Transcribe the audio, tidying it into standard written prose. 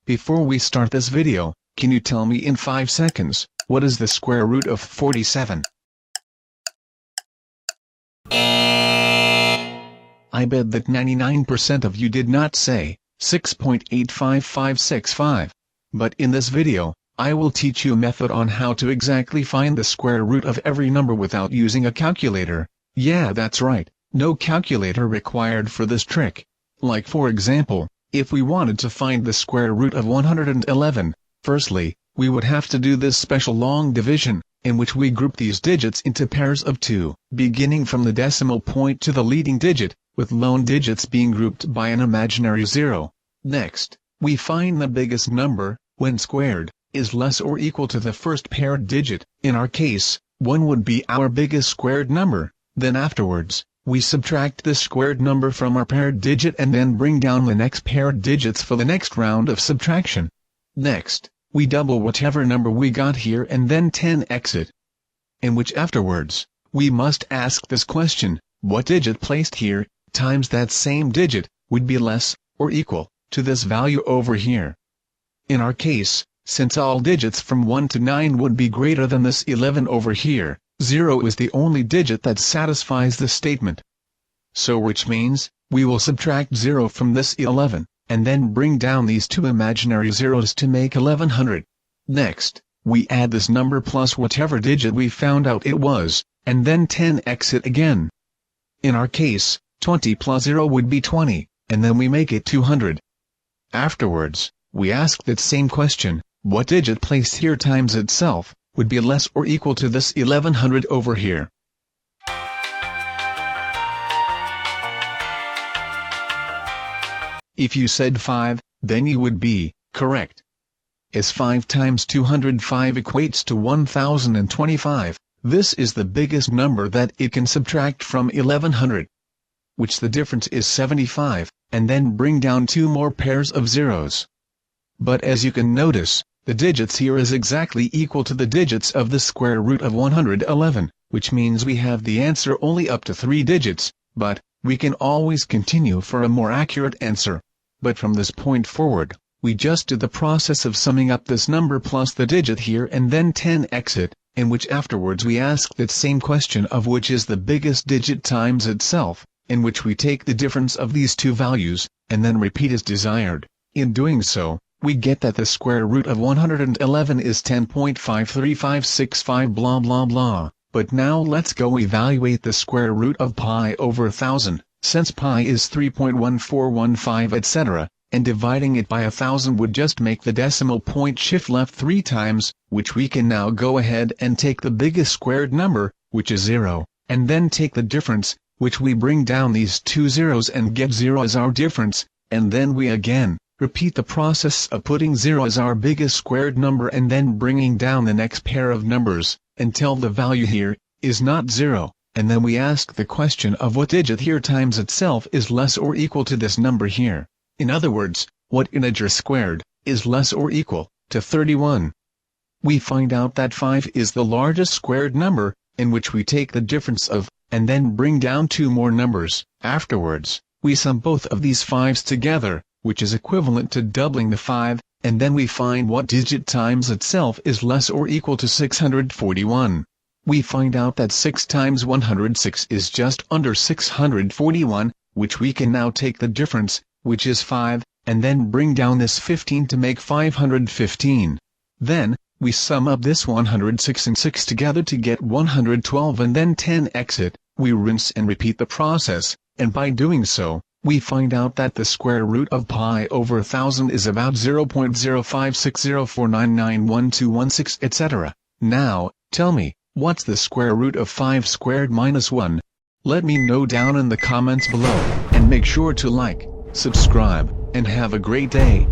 Before we start this video, can you tell me in 5 seconds, what is the square root of 47? I bet that 99% of you did not say 6.85565. But in this video, I will teach you a method on how to exactly find the square root of every number without using a calculator. Yeah, that's right, no calculator required for this trick. Like for example, if we wanted to find the square root of 111, firstly, we would have to do this special long division, in which we group these digits into pairs of 2, beginning from the decimal point to the leading digit, with lone digits being grouped by an imaginary 0. Next, we find the biggest number, when squared, is less or equal to the first paired digit. In our case, 1 would be our biggest squared number. Then afterwards, we subtract this squared number from our paired digit and then bring down the next paired digits for the next round of subtraction. Next, we double whatever number we got here and then 10x it. In which afterwards, we must ask this question: what digit placed here, times that same digit, would be less, or equal, to this value over here? In our case, since all digits from 1 to 9 would be greater than this 11 over here, 0 is the only digit that satisfies the statement. So which means, we will subtract 0 from this 11, and then bring down these two imaginary zeros to make 1100. Next, we add this number plus whatever digit we found out it was, and then 10x it again. In our case, 20 plus 0 would be 20, and then we make it 200. Afterwards, we ask that same question: what digit placed here times itself, would be less or equal to this 1100 over here? If you said 5, then you would be correct. As 5 times 205 equates to 1025, this is the biggest number that it can subtract from 1100. Which the difference is 75, and then bring down 2 more pairs of zeros. But as you can notice, the digits here is exactly equal to the digits of the square root of 111, which means we have the answer only up to 3 digits, but we can always continue for a more accurate answer. But from this point forward, we just do the process of summing up this number plus the digit here and then 10x it, in which afterwards we ask that same question of which is the biggest digit times itself, in which we take the difference of these two values, and then repeat as desired. In doing so, we get that the square root of 111 is 10.53565 blah blah blah. But now let's go evaluate the square root of pi over 1000, since pi is 3.1415 etc., and dividing it by 1000 would just make the decimal point shift left 3 times, which we can now go ahead and take the biggest squared number, which is 0, and then take the difference, which we bring down these two zeros and get 0 as our difference, and then we again repeat the process of putting 0 as our biggest squared number and then bringing down the next pair of numbers, until the value here is not 0, and then we ask the question of what digit here times itself is less or equal to this number here. In other words, what integer squared is less or equal to 31. We find out that 5 is the largest squared number, in which we take the difference of, and then bring down 2 more numbers. Afterwards, we sum both of these 5s together, which is equivalent to doubling the 5, and then we find what digit times itself is less or equal to 641. We find out that 6 times 106 is just under 641, which we can now take the difference, which is 5, and then bring down this 15 to make 515. Then, we sum up this 106 and 6 together to get 112 and then 10x it. We rinse and repeat the process, and by doing so, we find out that the square root of pi over 1000 is about 0.056049912116 etc. Now, tell me, what's the square root of 5 squared minus 1? Let me know down in the comments below, and make sure to like, subscribe, and have a great day.